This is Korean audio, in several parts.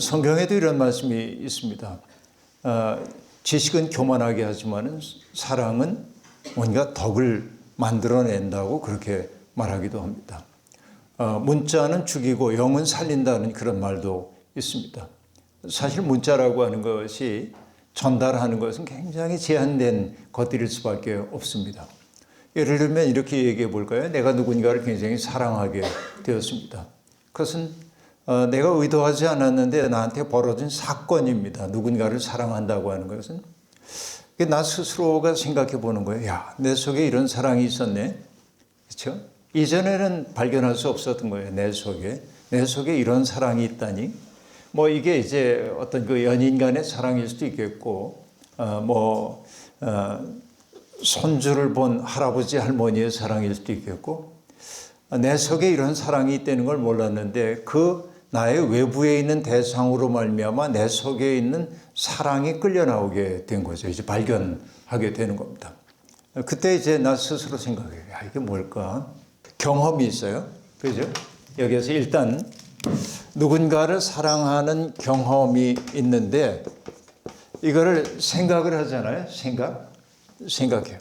성경에도 이런 말씀이 있습니다. 지식은 교만하게 하지만 사랑은 뭔가 덕을 만들어낸다고 그렇게 말하기도 합니다. 문자는 죽이고 영은 살린다는 그런 말도 있습니다. 사실 문자라고 하는 것이 전달하는 것은 굉장히 제한된 것들일 수밖에 없습니다. 예를 들면 이렇게 얘기해 볼까요? 내가 누군가를 굉장히 사랑하게 되었습니다. 그것은 내가 의도하지 않았는데 나한테 벌어진 사건입니다. 누군가를 사랑한다고 하는 것은. 나 스스로가 생각해 보는 거예요. 야, 내 속에 이런 사랑이 있었네. 그렇죠? 이전에는 발견할 수 없었던 거예요. 내 속에 이런 사랑이 있다니. 뭐 이게 이제 어떤 그 연인 간의 사랑일 수도 있겠고, 손주를 본 할아버지 할머니의 사랑일 수도 있겠고, 내 속에 이런 사랑이 있다는 걸 몰랐는데 그 나의 외부에 있는 대상으로 말미암아 내 속에 있는 사랑이 끌려 나오게 된 거죠. 이제 발견하게 되는 겁니다. 그때 이제 나 스스로 생각해요. 야, 이게 뭘까? 경험이 있어요. 그죠? 여기서 일단 누군가를 사랑하는 경험이 있는데 이거를 생각을 하잖아요. 생각해요.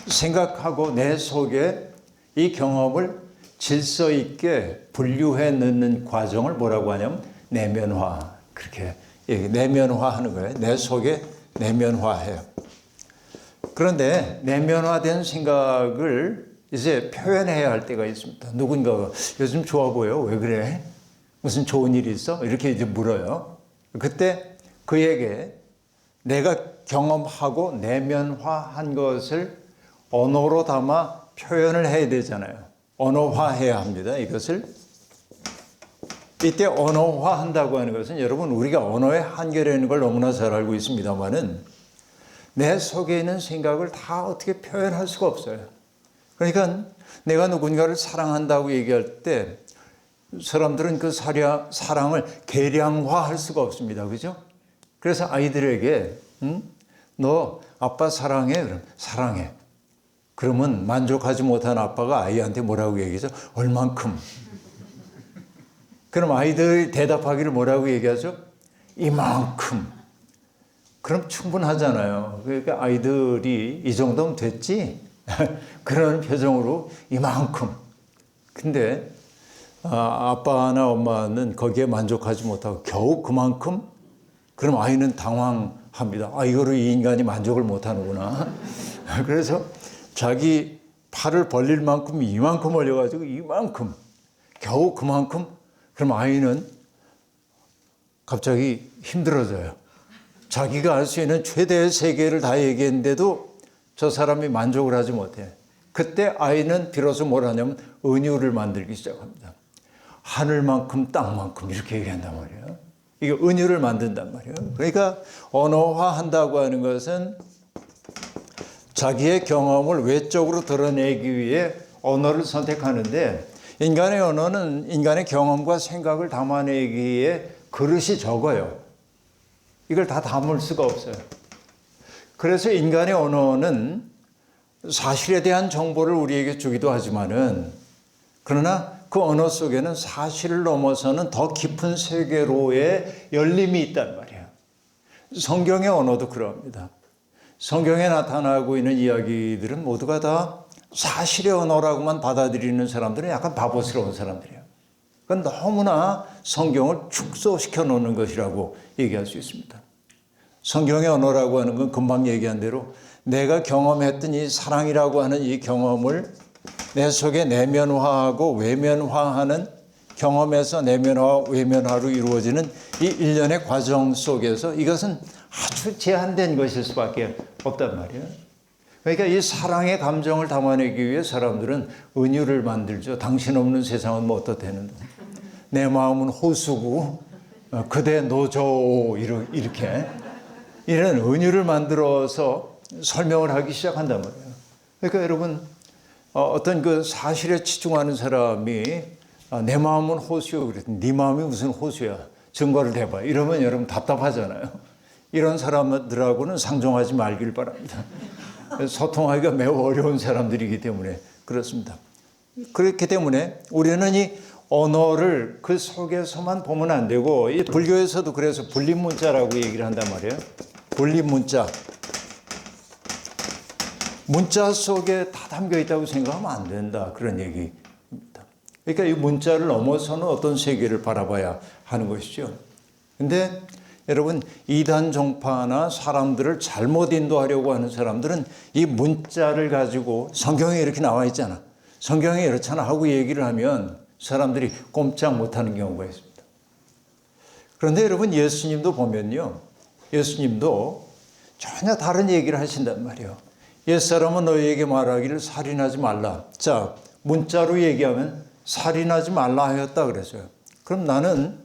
생각하고 내 속에 이 경험을 질서 있게 분류해 넣는 과정을 뭐라고 하냐면 내면화. 그렇게 내면화하는 거예요. 내 속에 내면화해요. 그런데 내면화된 생각을 이제 표현해야 할 때가 있습니다. 누군가가 요즘 좋아 보여? 왜 그래? 무슨 좋은 일이 있어? 이렇게 이제 물어요. 그때 그에게 내가 경험하고 내면화한 것을 언어로 담아 표현을 해야 되잖아요. 언어화해야 합니다. 이것을. 이때 언어화한다고 하는 것은 여러분 우리가 언어의 한계라는 걸 너무나 잘 알고 있습니다만은 내 속에 있는 생각을 다 어떻게 표현할 수가 없어요. 그러니까 내가 누군가를 사랑한다고 얘기할 때 사람들은 그 사랑을 계량화할 수가 없습니다. 그죠? 그래서 아이들에게 너 아빠 사랑해? 그럼 사랑해. 그러면 만족하지 못한 아빠가 아이한테 뭐라고 얘기하죠? 얼만큼? 그럼 아이들이 대답하기를 뭐라고 얘기하죠? 이만큼. 그럼 충분하잖아요. 그러니까 아이들이 이 정도면 됐지? 그런 표정으로 이만큼. 근데 아빠나 엄마는 거기에 만족하지 못하고 겨우 그만큼? 그럼 아이는 당황합니다. 이거로 이 인간이 만족을 못하는구나. 그래서 자기 팔을 벌릴 만큼 이만큼 올려가지고 이만큼, 겨우 그만큼? 그럼 아이는 갑자기 힘들어져요. 자기가 알 수 있는 최대의 세계를 다 얘기했는데도 저 사람이 만족을 하지 못해. 그때 아이는 비로소 뭘 하냐면 은유를 만들기 시작합니다. 하늘만큼 땅만큼 이렇게 얘기한단 말이에요. 이게 은유를 만든단 말이에요. 그러니까 언어화한다고 하는 것은 자기의 경험을 외적으로 드러내기 위해 언어를 선택하는데 인간의 언어는 인간의 경험과 생각을 담아내기에 그릇이 적어요. 이걸 다 담을 수가 없어요. 그래서 인간의 언어는 사실에 대한 정보를 우리에게 주기도 하지만은 그러나 그 언어 속에는 사실을 넘어서는 더 깊은 세계로의 열림이 있단 말이에요. 성경의 언어도 그럽니다. 성경에 나타나고 있는 이야기들은 모두가 다 사실의 언어라고만 받아들이는 사람들은 약간 바보스러운 사람들이에요. 그건 너무나 성경을 축소시켜 놓는 것이라고 얘기할 수 있습니다. 성경의 언어라고 하는 건 금방 얘기한 대로 내가 경험했던 이 사랑이라고 하는 이 경험을 내 속에 내면화하고 외면화하는 경험에서 내면화, 외면화로 이루어지는 이 일련의 과정 속에서 이것은 아주 제한된 것일 수밖에 없단 말이에요. 그러니까 이 사랑의 감정을 담아내기 위해 사람들은 은유를 만들죠. 당신 없는 세상은 뭐 어떻다는데. 내 마음은 호수고 그대 노조 이렇게 이런 은유를 만들어서 설명을 하기 시작한단 말이에요. 그러니까 여러분 어떤 그 사실에 치중하는 사람이 내 마음은 호수요 그랬더니 네 마음이 무슨 호수야 증거를 대봐 이러면 여러분 답답하잖아요. 이런 사람들하고는 상종하지 말길 바랍니다. 소통하기가 매우 어려운 사람들이기 때문에 그렇습니다. 그렇기 때문에 우리는 이 언어를 그 속에서만 보면 안 되고, 이 불교에서도 그래서 분립문자라고 얘기를 한단 말이에요. 분립문자. 문자 속에 다 담겨 있다고 생각하면 안 된다. 그런 얘기입니다. 그러니까 이 문자를 넘어서는 어떤 세계를 바라봐야 하는 것이죠. 근데 여러분, 이단 종파나 사람들을 잘못 인도하려고 하는 사람들은 이 문자를 가지고 성경에 이렇게 나와 있잖아, 성경에 이렇잖아 하고 얘기를 하면 사람들이 꼼짝 못하는 경우가 있습니다. 그런데 여러분, 예수님도 보면요, 예수님도 전혀 다른 얘기를 하신단 말이에요. 옛사람은 너희에게 말하기를 살인하지 말라. 자, 문자로 얘기하면 살인하지 말라 하였다 그랬어요. 그럼 나는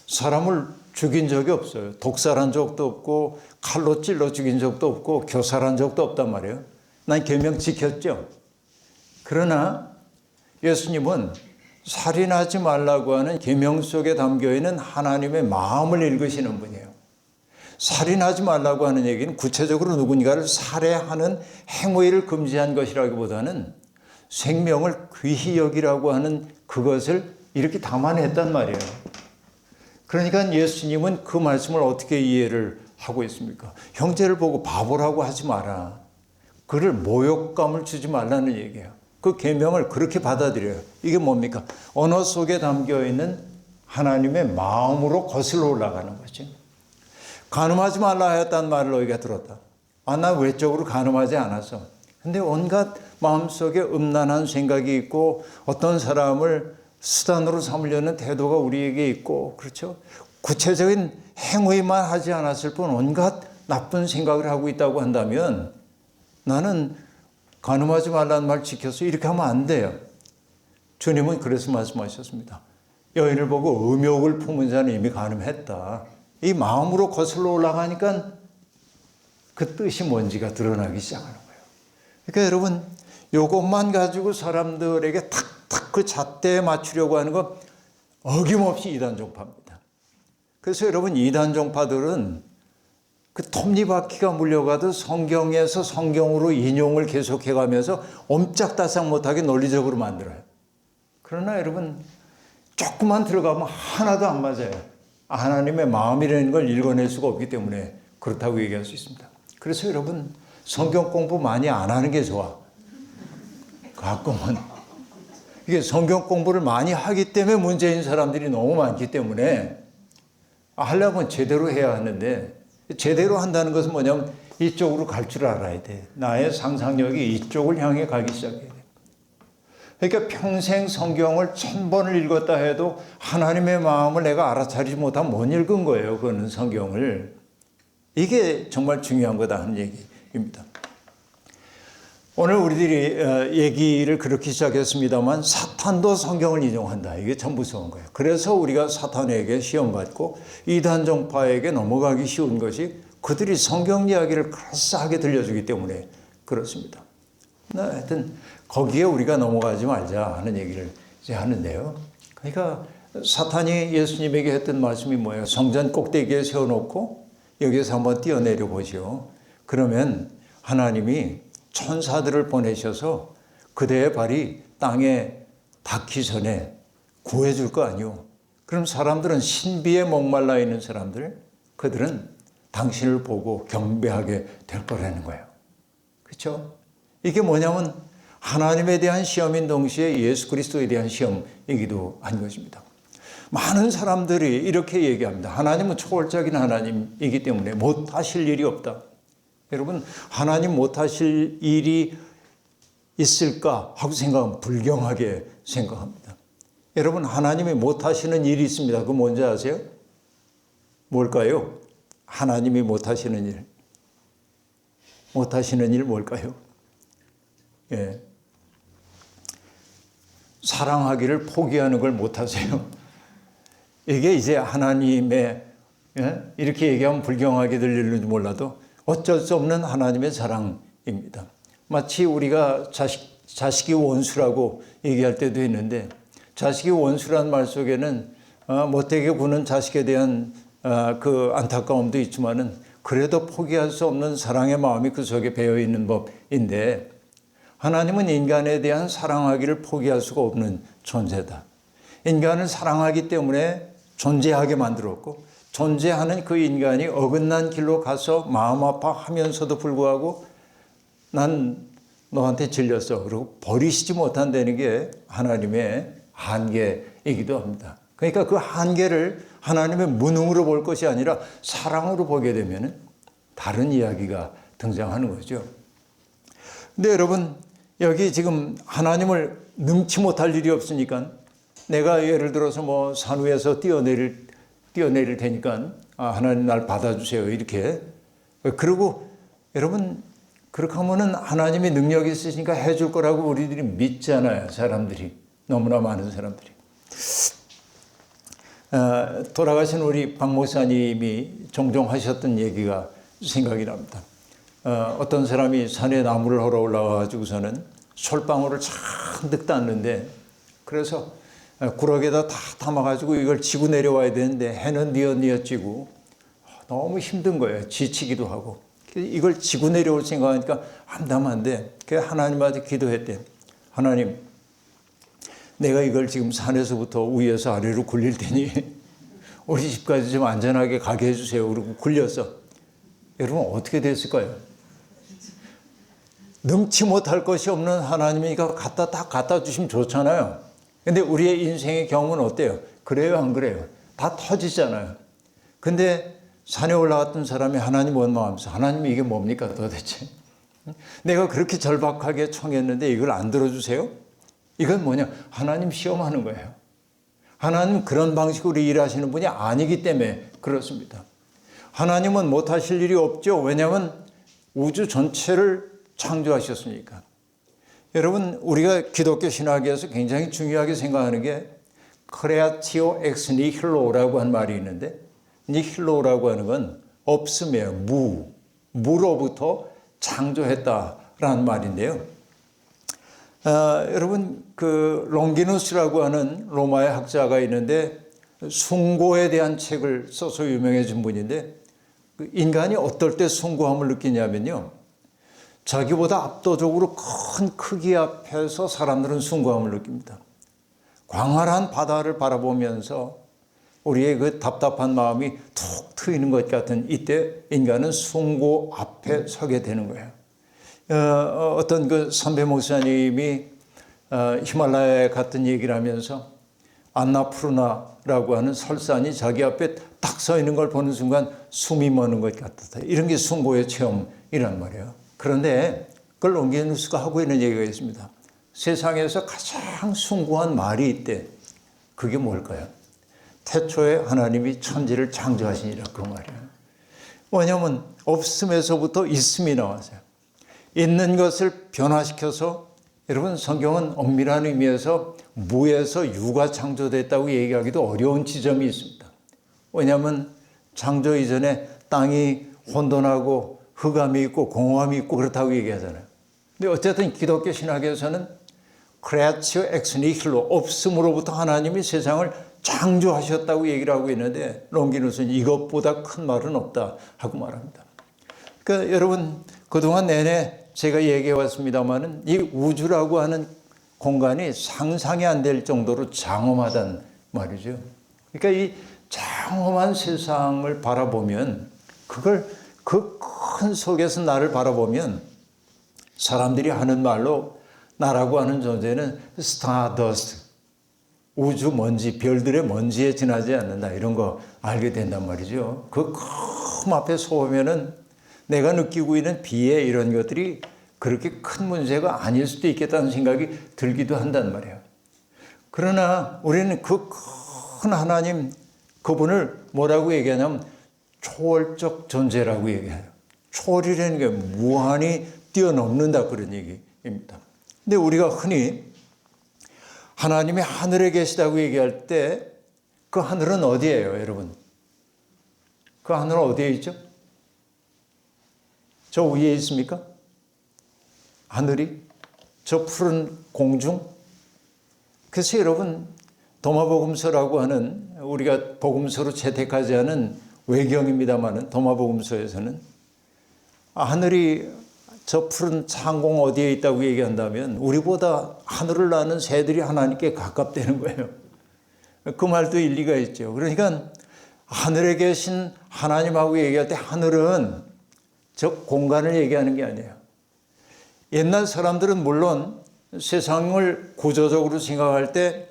사람을 죽인 적이 없어요. 독살한 적도 없고 칼로 찔러 죽인 적도 없고 교살한 적도 없단 말이에요. 난 계명 지켰죠. 그러나 예수님은 살인하지 말라고 하는 계명 속에 담겨있는 하나님의 마음을 읽으시는 분이에요. 살인하지 말라고 하는 얘기는 구체적으로 누군가를 살해하는 행위를 금지한 것이라기보다는 생명을 귀히 여기라고 하는 그것을 이렇게 담아냈단 말이에요. 그러니까 예수님은 그 말씀을 어떻게 이해를 하고 있습니까? 형제를 보고 바보라고 하지 마라. 그를 모욕감을 주지 말라는 얘기예요. 그 계명을 그렇게 받아들여요. 이게 뭡니까? 언어 속에 담겨있는 하나님의 마음으로 거슬러 올라가는 거죠. 간음하지 말라 하였다는 말을 너희가 들었다. 아, 난 외적으로 간음하지 않았어. 근데 온갖 마음속에 음란한 생각이 있고 어떤 사람을 수단으로 삼으려는 태도가 우리에게 있고, 그렇죠? 구체적인 행위만 하지 않았을 뿐 온갖 나쁜 생각을 하고 있다고 한다면 나는 간음하지 말라는 말 지켜서 이렇게 하면 안 돼요. 주님은 그래서 말씀하셨습니다. 여인을 보고 음욕을 품은 자는 이미 간음했다. 이 마음으로 거슬러 올라가니까 그 뜻이 뭔지가 드러나기 시작하는 거예요. 그러니까 여러분, 이것만 가지고 사람들에게 탁탁 그 잣대에 맞추려고 하는 건 어김없이 이단 종파입니다. 그래서 여러분, 이단 종파들은 그 톱니바퀴가 물려가도 성경에서 성경으로 인용을 계속해가면서 옴짝달싹 못하게 논리적으로 만들어요. 그러나 여러분, 조금만 들어가면 하나도 안 맞아요. 하나님의 마음이라는 걸 읽어낼 수가 없기 때문에 그렇다고 얘기할 수 있습니다. 그래서 여러분, 성경 공부 많이 안 하는 게 좋아. 가끔은. 이게 성경 공부를 많이 하기 때문에 문제인 사람들이 너무 많기 때문에 하려면 제대로 해야 하는데, 제대로 한다는 것은 뭐냐면 이쪽으로 갈 줄 알아야 돼. 나의 상상력이 이쪽을 향해 가기 시작해야 돼. 그러니까 평생 성경을 1000번을 읽었다 해도 하나님의 마음을 내가 알아차리지 못하면 못 읽은 거예요. 그거는 성경을. 이게 정말 중요한 거다 하는 얘기입니다. 오늘 우리들이 얘기를 그렇게 시작했습니다만 사탄도 성경을 인용한다. 이게 참 무서운 거예요. 그래서 우리가 사탄에게 시험받고 이단 종파에게 넘어가기 쉬운 것이 그들이 성경 이야기를 그럴싸하게 들려주기 때문에 그렇습니다. 하여튼 거기에 우리가 넘어가지 말자 하는 얘기를 이제 하는데요. 그러니까 사탄이 예수님에게 했던 말씀이 뭐예요? 성전 꼭대기에 세워놓고 여기에서 한번 뛰어내려 보시오. 그러면 하나님이 천사들을 보내셔서 그대의 발이 땅에 닿기 전에 구해줄 거 아니오. 그럼 사람들은 신비에 목말라 있는 사람들, 그들은 당신을 보고 경배하게 될 거라는 거예요. 그렇죠? 이게 뭐냐면 하나님에 대한 시험인 동시에 예수 그리스도에 대한 시험이기도 한 것입니다. 많은 사람들이 이렇게 얘기합니다. 하나님은 초월적인 하나님이기 때문에 못하실 일이 없다. 여러분, 하나님 못하실 일이 있을까 하고 생각하면 불경하게 생각합니다. 여러분, 하나님이 못하시는 일이 있습니다. 그거 뭔지 아세요? 뭘까요? 하나님이 못하시는 일. 못하시는 일 뭘까요? 예. 사랑하기를 포기하는 걸 못하세요. 이게 이제 하나님의, 예? 이렇게 얘기하면 불경하게 들릴는지 몰라도 어쩔 수 없는 하나님의 사랑입니다. 마치 우리가 자식이 원수라고 얘기할 때도 있는데, 자식이 원수란 말 속에는 못되게 구는 자식에 대한 그 안타까움도 있지만은 그래도 포기할 수 없는 사랑의 마음이 그 속에 배어 있는 법인데, 하나님은 인간에 대한 사랑하기를 포기할 수가 없는 존재다. 인간을 사랑하기 때문에 존재하게 만들었고, 존재하는 그 인간이 어긋난 길로 가서 마음 아파하면서도 불구하고 난 너한테 질렸어. 그리고 버리시지 못한다는 게 하나님의 한계이기도 합니다. 그러니까 그 한계를 하나님의 무능으로 볼 것이 아니라 사랑으로 보게 되면 다른 이야기가 등장하는 거죠. 근데 여러분, 여기 지금 하나님을 능치 못할 일이 없으니까 내가 예를 들어서 뭐 산 위에서 뛰어내릴 테니까 하나님 날 받아주세요. 이렇게. 그리고 여러분, 그렇게 하면은 하나님이 능력이 있으시니까 해줄 거라고 우리들이 믿잖아요. 사람들이. 너무나 많은 사람들이. 돌아가신 우리 박 목사님이 종종 하셨던 얘기가 생각이 납니다. 어떤 사람이 산에 나무를 걸어 올라가지고서는 솔방울을 잔뜩 땄는데, 그래서 구럭에다 다 담아가지고 이걸 지고 내려와야 되는데 해는 뉘엿뉘엿 너무 힘든 거예요. 지치기도 하고. 이걸 지고 내려올 생각하니까 암담한데, 그래서 하나님한테 기도했대. 하나님, 내가 이걸 지금 산에서부터 위에서 아래로 굴릴 테니 우리 집까지 좀 안전하게 가게 해주세요. 그리고 굴렸어. 여러분, 어떻게 됐을까요? 능치 못할 것이 없는 하나님이니까 딱 갖다 주시면 좋잖아요. 근데 우리의 인생의 경험은 어때요? 그래요, 안 그래요? 다 터지잖아요. 근데 산에 올라갔던 사람이 하나님 원망하면서, 하나님이 이게 뭡니까 도대체? 내가 그렇게 절박하게 청했는데 이걸 안 들어주세요? 이건 뭐냐? 하나님 시험하는 거예요. 하나님 그런 방식으로 일하시는 분이 아니기 때문에 그렇습니다. 하나님은 못하실 일이 없죠. 왜냐하면 우주 전체를 창조하셨으니까. 여러분, 우리가 기독교 신학에서 굉장히 중요하게 생각하는 게 크레아티오 엑스 니힐로라고 한 말이 있는데, 니힐로라고 하는 건 없음이에요. 무로부터 창조했다라는 말인데요. 여러분, 그 롱기누스라고 하는 로마의 학자가 있는데 숭고에 대한 책을 써서 유명해진 분인데, 인간이 어떨 때 숭고함을 느끼냐면요, 자기보다 압도적으로 큰 크기 앞에서 사람들은 숭고함을 느낍니다. 광활한 바다를 바라보면서 우리의 그 답답한 마음이 툭 트이는 것 같은 이때 인간은 숭고 앞에 서게 되는 거예요. 어떤 그 선배 목사님이 히말라야에 갔던 얘기를 하면서 안나푸르나라고 하는 설산이 자기 앞에 딱 서 있는 걸 보는 순간 숨이 멎는 것 같았다. 이런 게 숭고의 체험이란 말이에요. 그런데 그걸 롱기누스가 하고 있는 얘기가 있습니다. 세상에서 가장 숭고한 말이 있대. 그게 뭘까요? 태초에 하나님이 천지를 창조하시니라, 그 말이에요. 왜냐하면 없음에서부터 있음이 나왔어요. 있는 것을 변화시켜서, 여러분, 성경은 엄밀한 의미에서 무에서 유가 창조됐다고 얘기하기도 어려운 지점이 있습니다. 왜냐하면 창조 이전에 땅이 혼돈하고 흑암이 있고 공허함이 있고 그렇다고 얘기하잖아요. 근데 어쨌든 기독교 신학에서는 크레아티오 엑스 니힐로, 없음으로부터 하나님이 세상을 창조하셨다고 얘기를 하고 있는데, 롱기누스는 이것보다 큰 말은 없다 하고 말합니다. 그러니까 여러분, 그동안 내내 제가 얘기해 왔습니다만은 이 우주라고 하는 공간이 상상이 안 될 정도로 장엄하단 말이죠. 그러니까 이 장엄한 세상을 바라보면, 그걸 그 큰 속에서 나를 바라보면 사람들이 하는 말로 나라고 하는 존재는 스타더스트, 우주 먼지, 별들의 먼지에 지나지 않는다, 이런 거 알게 된단 말이죠. 그 큰 앞에 서보면은 내가 느끼고 있는 비애 이런 것들이 그렇게 큰 문제가 아닐 수도 있겠다는 생각이 들기도 한단 말이에요. 그러나 우리는 그 큰 하나님, 그분을 뭐라고 얘기하냐면 초월적 존재라고 얘기해요. 초월이라는 게 무한히 뛰어넘는다, 그런 얘기입니다. 근데 우리가 흔히 하나님이 하늘에 계시다고 얘기할 때 그 하늘은 어디예요, 여러분? 그 하늘은 어디에 있죠? 저 위에 있습니까? 하늘이? 저 푸른 공중? 그래서 여러분, 도마복음서라고 하는, 우리가 복음서로 채택하지 않은 외경입니다마는 도마복음서에서는 하늘이 저 푸른 창공 어디에 있다고 얘기한다면 우리보다 하늘을 나는 새들이 하나님께 가깝다는 거예요. 그 말도 일리가 있죠. 그러니까 하늘에 계신 하나님하고 얘기할 때 하늘은 저 공간을 얘기하는 게 아니에요. 옛날 사람들은 물론 세상을 구조적으로 생각할 때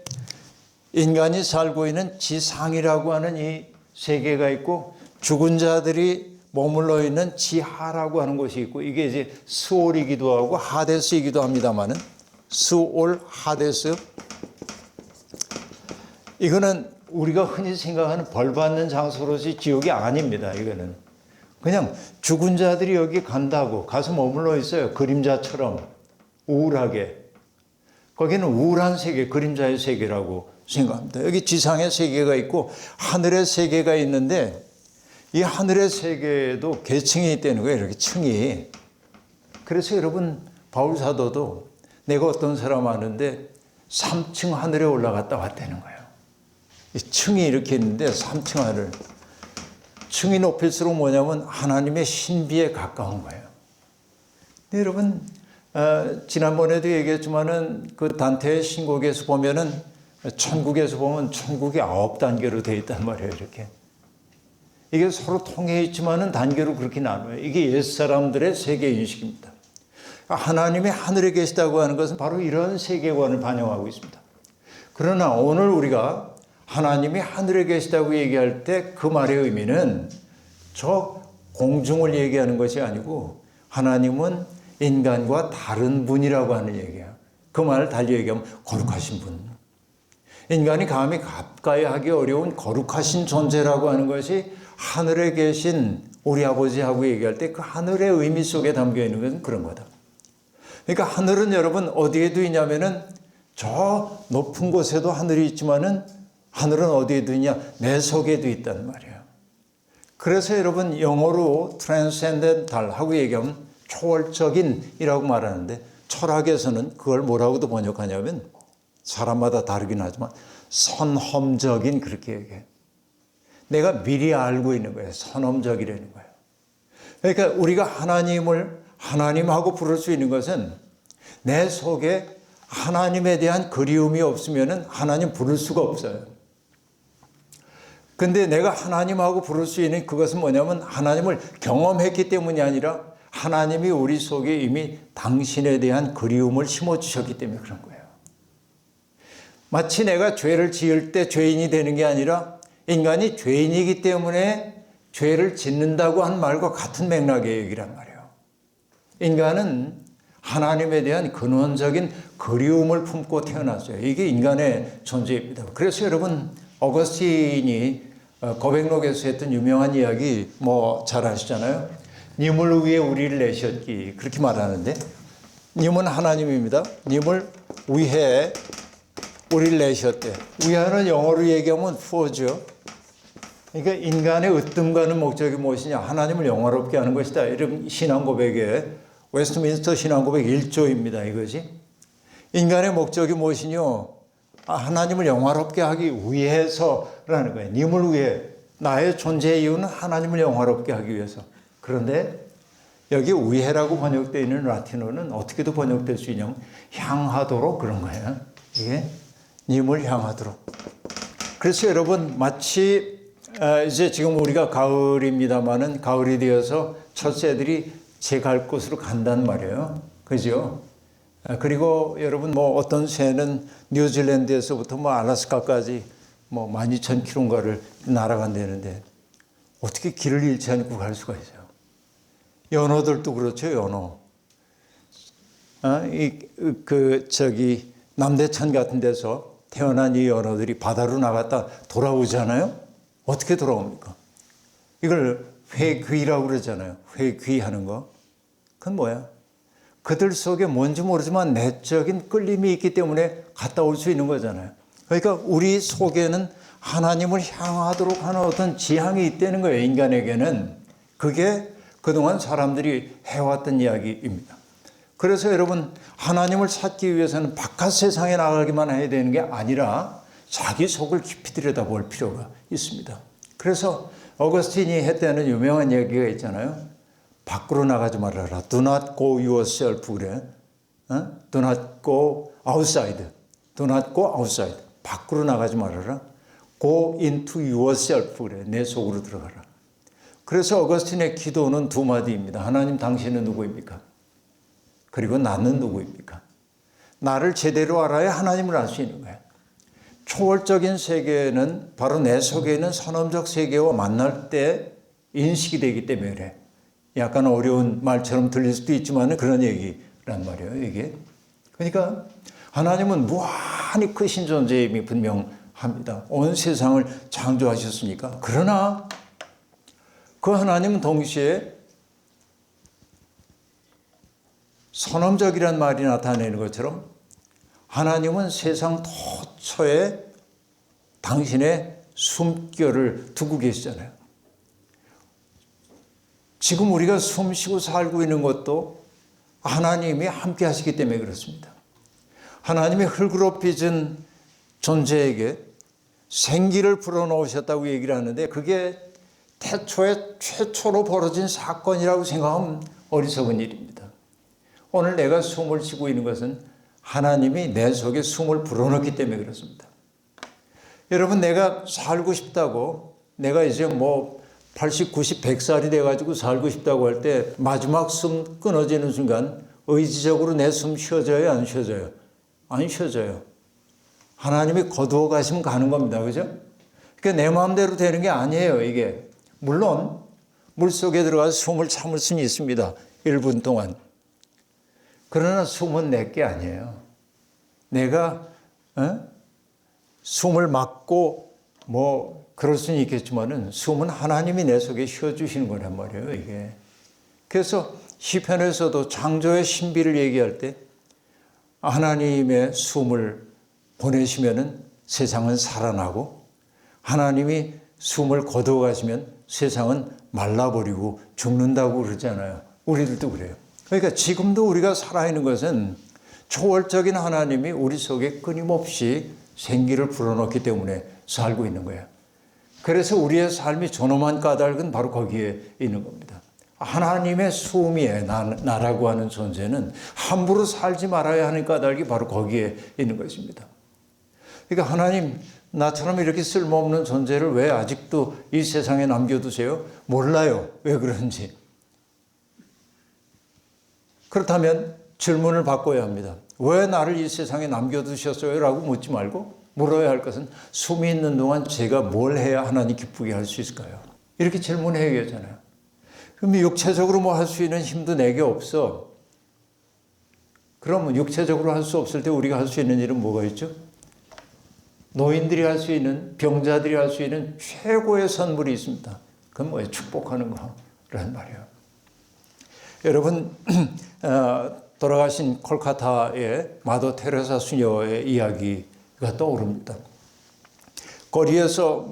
인간이 살고 있는 지상이라고 하는 이 세계가 있고 죽은 자들이 머물러 있는 지하라고 하는 곳이 있고 이게 이제 스올이기도 하고 하데스이기도 합니다만은 스올, 하데스 이거는 우리가 흔히 생각하는 벌 받는 장소로서 지옥이 아닙니다. 이거는 그냥 죽은 자들이 여기 간다고 가서 머물러 있어요. 그림자처럼 우울하게. 거기는 우울한 세계, 그림자의 세계라고 생각합니다. 여기 지상의 세계가 있고 하늘의 세계가 있는데 이 하늘의 세계에도 계층이 있다는 거예요. 이렇게 층이. 그래서 여러분 바울 사도도 내가 어떤 사람 아는데 3층 하늘에 올라갔다 왔다는 거예요. 이 층이 이렇게 있는데 3층 하늘. 층이 높일수록 뭐냐면 하나님의 신비에 가까운 거예요. 근데 여러분 지난번에도 얘기했지만은 그 단테의 신곡에서 보면은 천국에서 보면 천국이 9단계로 되어 있단 말이에요. 이렇게. 이게 서로 통해 있지만은 단계로 그렇게 나눠요. 이게 옛사람들의 세계인식입니다. 하나님이 하늘에 계시다고 하는 것은 바로 이런 세계관을 반영하고 있습니다. 그러나 오늘 우리가 하나님이 하늘에 계시다고 얘기할 때 그 말의 의미는 저 공중을 얘기하는 것이 아니고 하나님은 인간과 다른 분이라고 하는 얘기야. 그 말을 달리 얘기하면 거룩하신 분. 인간이 감히 가까이 하기 어려운 거룩하신 존재라고 하는 것이 하늘에 계신 우리 아버지하고 얘기할 때 그 하늘의 의미 속에 담겨 있는 것은 그런 거다. 그러니까 하늘은 여러분 어디에도 있냐면은 저 높은 곳에도 하늘이 있지만은 하늘은 어디에도 있냐? 내 속에도 있단 말이에요. 그래서 여러분 영어로 transcendental 하고 얘기하면 초월적인이라고 말하는데 철학에서는 그걸 뭐라고도 번역하냐면 사람마다 다르긴 하지만 선험적인 그렇게 얘기해요. 내가 미리 알고 있는 거예요. 선험적이라는 거예요. 그러니까 우리가 하나님을 하나님하고 부를 수 있는 것은 내 속에 하나님에 대한 그리움이 없으면 하나님 부를 수가 없어요. 근데 내가 하나님하고 부를 수 있는 그것은 뭐냐면 하나님을 경험했기 때문이 아니라 하나님이 우리 속에 이미 당신에 대한 그리움을 심어주셨기 때문에 그런 거예요. 마치 내가 죄를 지을 때 죄인이 되는 게 아니라 인간이 죄인이기 때문에 죄를 짓는다고 한 말과 같은 맥락의 얘기란 말이에요. 인간은 하나님에 대한 근원적인 그리움을 품고 태어났어요. 이게 인간의 존재입니다. 그래서 여러분 어거스틴이 고백록에서 했던 유명한 이야기 뭐 잘 아시잖아요. 님을 위해 우리를 내셨기 그렇게 말하는데 님은 하나님입니다. 님을 위해 우리를 내셨대. 위하는 영어로 얘기하면 for죠. 그러니까 인간의 으뜸가는 목적이 무엇이냐? 하나님을 영화롭게 하는 것이다. 이런 신앙 고백에 웨스트민스터 신앙 고백 1조입니다. 이것이. 인간의 목적이 무엇이뇨? 하나님을 영화롭게 하기 위해서라는 거예요. 님을 위해. 나의 존재의 이유는 하나님을 영화롭게 하기 위해서. 그런데 여기 위해라고 번역되어 있는 라틴어는 어떻게도 번역될 수 있냐면 향하도록 그런 거예요. 이게 님을 향하도록. 그래서 여러분 마치 이제 지금 우리가 가을입니다마는 가을이 되어서 첫 새들이 제 갈 곳으로 간단 말이에요. 그죠? 그리고 여러분 뭐 어떤 새는 뉴질랜드에서부터 뭐 알래스카까지 뭐 12,000km인가를 날아간다는데 어떻게 길을 잃지 않고 갈 수가 있어요? 연어들도 그렇죠, 연어. 남대천 같은 데서 태어난 이 연어들이 바다로 나갔다 돌아오잖아요? 어떻게 돌아옵니까? 이걸 회귀라고 그러잖아요. 회귀하는 거. 그건 뭐야? 그들 속에 뭔지 모르지만 내적인 끌림이 있기 때문에 갔다 올 수 있는 거잖아요. 그러니까 우리 속에는 하나님을 향하도록 하는 어떤 지향이 있다는 거예요. 인간에게는. 그게 그동안 사람들이 해왔던 이야기입니다. 그래서 여러분 하나님을 찾기 위해서는 바깥 세상에 나가기만 해야 되는 게 아니라 자기 속을 깊이 들여다볼 필요가 있습니다. 그래서 어거스틴이 했다는 유명한 얘기가 있잖아요. 밖으로 나가지 말아라. Do not go yourself 그래. Do not go outside. Do not go outside. 밖으로 나가지 말아라. Go into yourself 그래. 내 속으로 들어가라. 그래서 어거스틴의 기도는 두 마디입니다. 하나님 당신은 누구입니까? 그리고 나는 누구입니까? 나를 제대로 알아야 하나님을 알 수 있는 거예요. 초월적인 세계는 바로 내 속에 있는 선험적 세계와 만날 때 인식이 되기 때문에 그래. 약간 어려운 말처럼 들릴 수도 있지만 그런 얘기란 말이에요. 이게. 그러니까 하나님은 무한히 크신 존재임이 분명합니다. 온 세상을 창조하셨으니까. 그러나 그 하나님은 동시에 선험적이란 말이 나타내는 것처럼 하나님은 세상 도처에 당신의 숨결을 두고 계시잖아요. 지금 우리가 숨쉬고 살고 있는 것도 하나님이 함께 하시기 때문에 그렇습니다. 하나님이 흙으로 빚은 존재에게 생기를 불어넣으셨다고 얘기를 하는데 그게 태초에 최초로 벌어진 사건이라고 생각하면 어리석은 일입니다. 오늘 내가 숨을 쉬고 있는 것은 하나님이 내 속에 숨을 불어넣기 때문에 그렇습니다. 여러분, 내가 살고 싶다고, 내가 이제 80, 90, 100살이 돼가지고 살고 싶다고 할 때 마지막 숨 끊어지는 순간 의지적으로 내 숨 쉬어져요, 안 쉬어져요? 안 쉬어져요. 하나님이 거두어 가시면 가는 겁니다. 그죠? 그러니까 내 마음대로 되는 게 아니에요, 이게. 물론 물속에 들어가서 숨을 참을 수는 있습니다. 1분 동안. 그러나 숨은 내게 아니에요. 내가 숨을 막고 그럴 수는 있겠지만은 숨은 하나님이 내 속에 쉬어주시는 거란 말이에요, 이게. 그래서 시편에서도 창조의 신비를 얘기할 때 하나님의 숨을 보내시면은 세상은 살아나고 하나님이 숨을 거두어 가시면 세상은 말라버리고 죽는다고 그러잖아요. 우리들도 그래요. 그러니까 지금도 우리가 살아있는 것은 초월적인 하나님이 우리 속에 끊임없이 생기를 불어넣기 때문에 살고 있는 거예요. 그래서 우리의 삶이 존엄한 까닭은 바로 거기에 있는 겁니다. 하나님의 숨이에 나라고 하는 존재는 함부로 살지 말아야 하는 까닭이 바로 거기에 있는 것입니다. 그러니까 하나님, 나처럼 이렇게 쓸모없는 존재를 왜 아직도 이 세상에 남겨두세요? 몰라요. 왜 그런지. 그렇다면 질문을 바꿔야 합니다. 왜 나를 이 세상에 남겨두셨어요? 라고 묻지 말고 물어야 할 것은 숨이 있는 동안 제가 뭘 해야 하나님 기쁘게 할 수 있을까요? 이렇게 질문해야 하잖아요. 그럼 육체적으로 할 수 있는 힘도 내게 없어. 그러면 육체적으로 할 수 없을 때 우리가 할 수 있는 일은 뭐가 있죠? 노인들이 할 수 있는, 병자들이 할 수 있는 최고의 선물이 있습니다. 그건 뭐예요? 축복하는 거란 말이에요. 여러분, 돌아가신 콜카타의 마더 테레사 수녀의 이야기가 떠오릅니다. 거리에서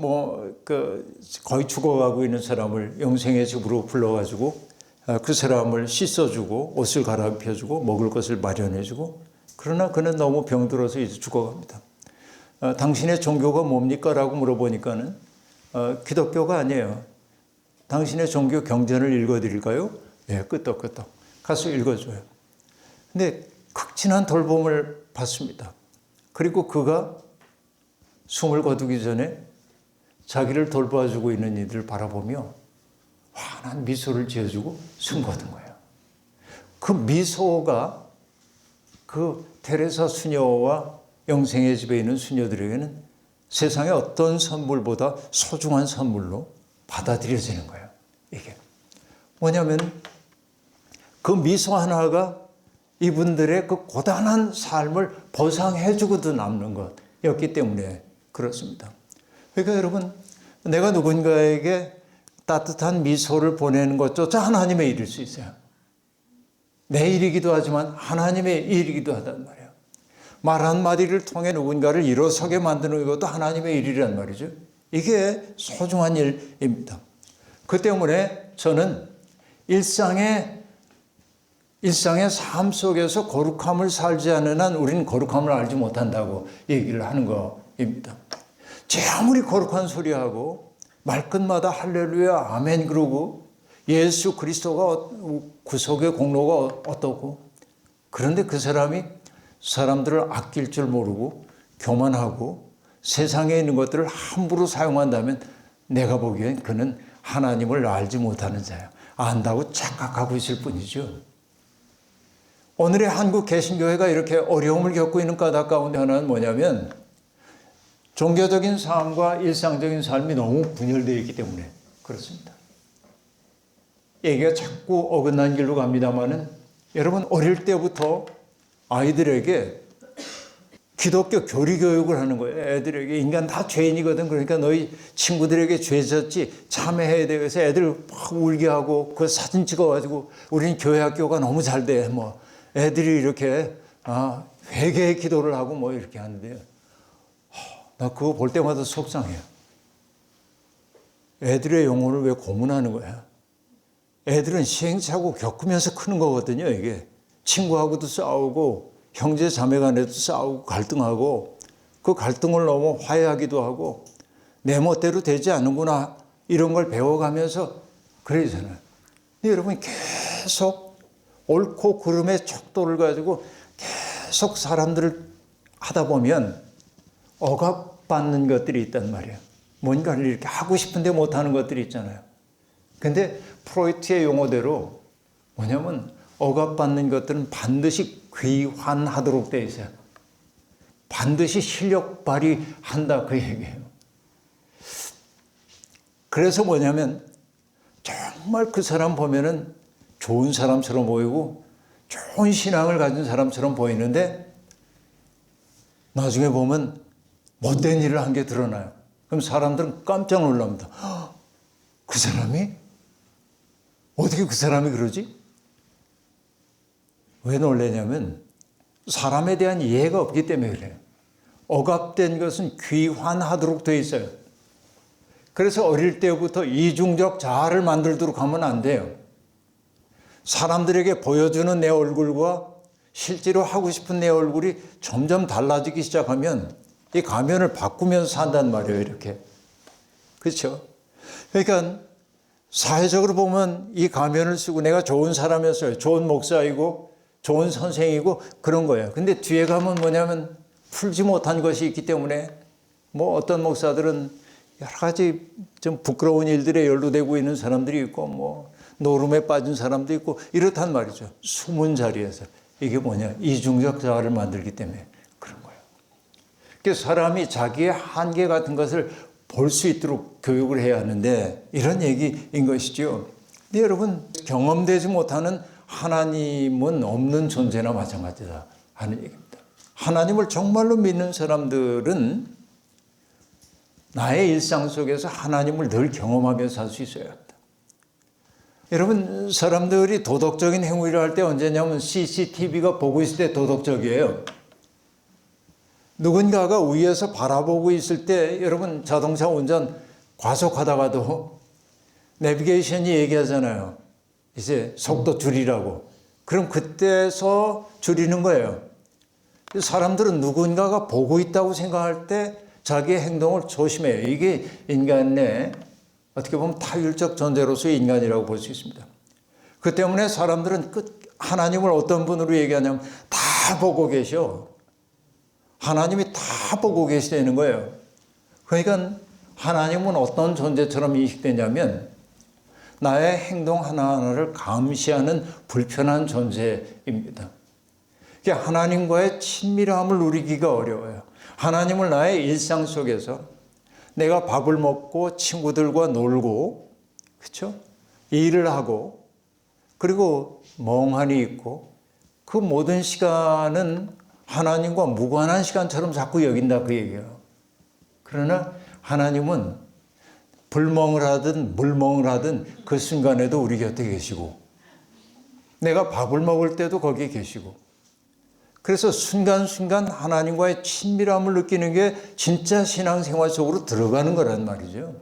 거의 죽어가고 있는 사람을 영생의 집으로 불러가지고 그 사람을 씻어주고 옷을 갈아입혀주고 먹을 것을 마련해주고, 그러나 그는 너무 병들어서 이제 죽어갑니다. 당신의 종교가 뭡니까? 라고 물어보니까는 기독교가 아니에요. 당신의 종교 경전을 읽어드릴까요? 네, 끄떡끄떡 가서 읽어줘요. 근데 극진한 돌봄을 받습니다. 그리고 그가 숨을 거두기 전에 자기를 돌봐주고 있는 이들을 바라보며 환한 미소를 지어주고 숨 거둔 거예요. 그 미소가 그 테레사 수녀와 영생의 집에 있는 수녀들에게는 세상의 어떤 선물보다 소중한 선물로 받아들여지는 거예요. 이게 뭐냐면 그 미소 하나가 이분들의 그 고단한 삶을 보상해주고도 남는 것이었기 때문에 그렇습니다. 그러니까 여러분, 내가 누군가에게 따뜻한 미소를 보내는 것조차 하나님의 일일 수 있어요. 내 일이기도 하지만 하나님의 일이기도 하단 말이에요. 말 한마디를 통해 누군가를 일어서게 만드는 것도 하나님의 일이란 말이죠. 이게 소중한 일입니다. 그 때문에 저는 일상의 삶 속에서 거룩함을 살지 않는 한 우리는 거룩함을 알지 못한다고 얘기를 하는 겁니다. 제 아무리 거룩한 소리하고 말끝마다 할렐루야 아멘 그러고 예수 그리스도가 구속의 공로가 어떻고, 그런데 그 사람이 사람들을 아낄 줄 모르고 교만하고 세상에 있는 것들을 함부로 사용한다면 내가 보기엔 그는 하나님을 알지 못하는 자야. 안다고 착각하고 있을 뿐이죠. 오늘의 한국 개신교회가 이렇게 어려움을 겪고 있는 까닭 가운데 하나는 뭐냐면 종교적인 삶과 일상적인 삶이 너무 분열되어 있기 때문에 그렇습니다. 얘기가 자꾸 어긋난 길로 갑니다마는 여러분 어릴 때부터 아이들에게 기독교 교리 교육을 하는 거예요. 애들에게 인간 다 죄인이거든. 그러니까 너희 친구들에게 죄 졌지 참회해야 돼. 그래서 애들 막 울게 하고 그 사진 찍어가지고 우리는 교회 학교가 너무 잘 돼. 뭐 애들이 이렇게 회개의 기도를 하고 뭐 이렇게 하는데요. 나 그거 볼 때마다 속상해요. 애들의 영혼을 왜 고문하는 거야? 애들은 시행착오 겪으면서 크는 거거든요. 이게 친구하고도 싸우고 형제 자매 간에도 싸우고 갈등하고 그 갈등을 넘어 화해하기도 하고 내 멋대로 되지 않는구나 이런 걸 배워가면서 그러잖아요. 근데 여러분 계속 옳고 그름의 척도를 가지고 계속 사람들을 하다 보면 억압받는 것들이 있단 말이에요. 뭔가를 이렇게 하고 싶은데 못하는 것들이 있잖아요. 근데 프로이트의 용어대로 뭐냐면 억압받는 것들은 반드시 귀환하도록 되어 있어요. 반드시 실력 발휘한다 그 얘기예요. 그래서 뭐냐면 정말 그 사람 보면은 좋은 사람처럼 보이고 좋은 신앙을 가진 사람처럼 보이는데 나중에 보면 못된 일을 한 게 드러나요. 그럼 사람들은 깜짝 놀랍니다. 그 사람이? 어떻게 그 사람이 그러지? 왜 놀라냐면 사람에 대한 이해가 없기 때문에 그래요. 억압된 것은 귀환하도록 되어 있어요. 그래서 어릴 때부터 이중적 자아를 만들도록 하면 안 돼요. 사람들에게 보여주는 내 얼굴과 실제로 하고 싶은 내 얼굴이 점점 달라지기 시작하면 이 가면을 바꾸면서 산단 말이에요. 이렇게. 그렇죠? 그러니까 사회적으로 보면 이 가면을 쓰고 내가 좋은 사람이었어요. 좋은 목사이고 좋은 선생이고 그런 거예요. 근데 뒤에 가면 뭐냐면 풀지 못한 것이 있기 때문에 뭐 어떤 목사들은 여러 가지 좀 부끄러운 일들에 연루되고 있는 사람들이 있고 뭐 노름에 빠진 사람도 있고 이렇단 말이죠. 숨은 자리에서. 이게 뭐냐. 이중적 자아를 만들기 때문에 그런 거예요. 그래서 사람이 자기의 한계 같은 것을 볼 수 있도록 교육을 해야 하는데 이런 얘기인 것이죠. 근데 여러분 경험되지 못하는 하나님은 없는 존재나 마찬가지다 하는 얘기입니다. 하나님을 정말로 믿는 사람들은 나의 일상 속에서 하나님을 늘 경험하면서 살 수 있어야 합니다. 여러분 사람들이 도덕적인 행위를 할 때 언제냐면 CCTV가 보고 있을 때 도덕적이에요. 누군가가 위에서 바라보고 있을 때 여러분 자동차 운전 과속하다가도 내비게이션이 얘기하잖아요. 이제 속도 줄이라고. 그럼 그때서 줄이는 거예요. 사람들은 누군가가 보고 있다고 생각할 때 자기의 행동을 조심해요. 이게 인간의 어떻게 보면 타율적 존재로서의 인간이라고 볼 수 있습니다. 그 때문에 사람들은 하나님을 어떤 분으로 얘기하냐면 다 보고 계셔. 하나님이 다 보고 계시다는 거예요. 그러니까 하나님은 어떤 존재처럼 인식되냐면 나의 행동 하나하나를 감시하는 불편한 존재입니다. 하나님과의 친밀함을 누리기가 어려워요. 하나님을 나의 일상 속에서 내가 밥을 먹고 친구들과 놀고, 그렇죠? 일을 하고, 그리고 멍하니 있고, 그 모든 시간은 하나님과 무관한 시간처럼 자꾸 여긴다 그 얘기예요. 그러나 하나님은 불멍을 하든 물멍을 하든 그 순간에도 우리 곁에 계시고 내가 밥을 먹을 때도 거기에 계시고 그래서 순간순간 하나님과의 친밀함을 느끼는 게 진짜 신앙생활 속으로 들어가는 거란 말이죠.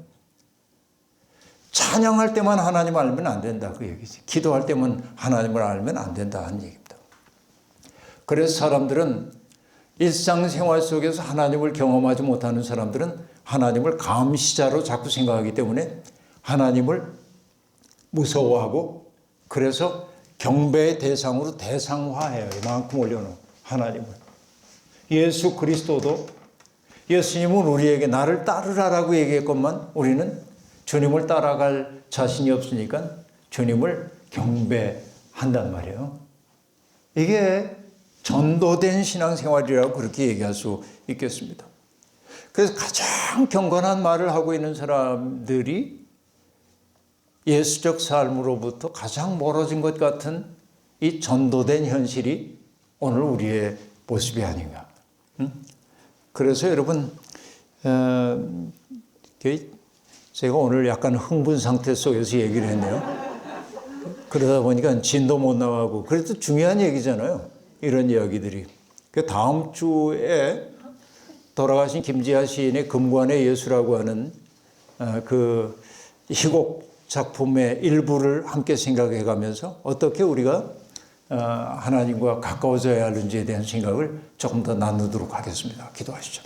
찬양할 때만 하나님 알면 안 된다 그 얘기지. 기도할 때만 하나님을 알면 안 된다 하는 얘기입니다. 그래서 사람들은 일상생활 속에서 하나님을 경험하지 못하는 사람들은 하나님을 감시자로 자꾸 생각하기 때문에 하나님을 무서워하고 그래서 경배의 대상으로 대상화해요. 이만큼 올려놓은 하나님을. 예수 그리스도도 예수님은 우리에게 나를 따르라라고 얘기했건만 우리는 주님을 따라갈 자신이 없으니까 주님을 경배한단 말이에요. 이게 전도된 신앙생활이라고 그렇게 얘기할 수 있겠습니다. 그래서 가장 경건한 말을 하고 있는 사람들이 예수적 삶으로부터 가장 멀어진 것 같은 이 전도된 현실이 오늘 우리의 모습이 아닌가. 그래서 여러분, 제가 오늘 약간 흥분 상태 속에서 얘기를 했네요. 그러다 보니까 진도 못 나가고, 그래도 중요한 얘기잖아요. 이런 이야기들이. 그 다음 주에 돌아가신 김지하 시인의 금관의 예수라고 하는 그 희곡 작품의 일부를 함께 생각해 가면서 어떻게 우리가 하나님과 가까워져야 하는지에 대한 생각을 조금 더 나누도록 하겠습니다. 기도하시죠.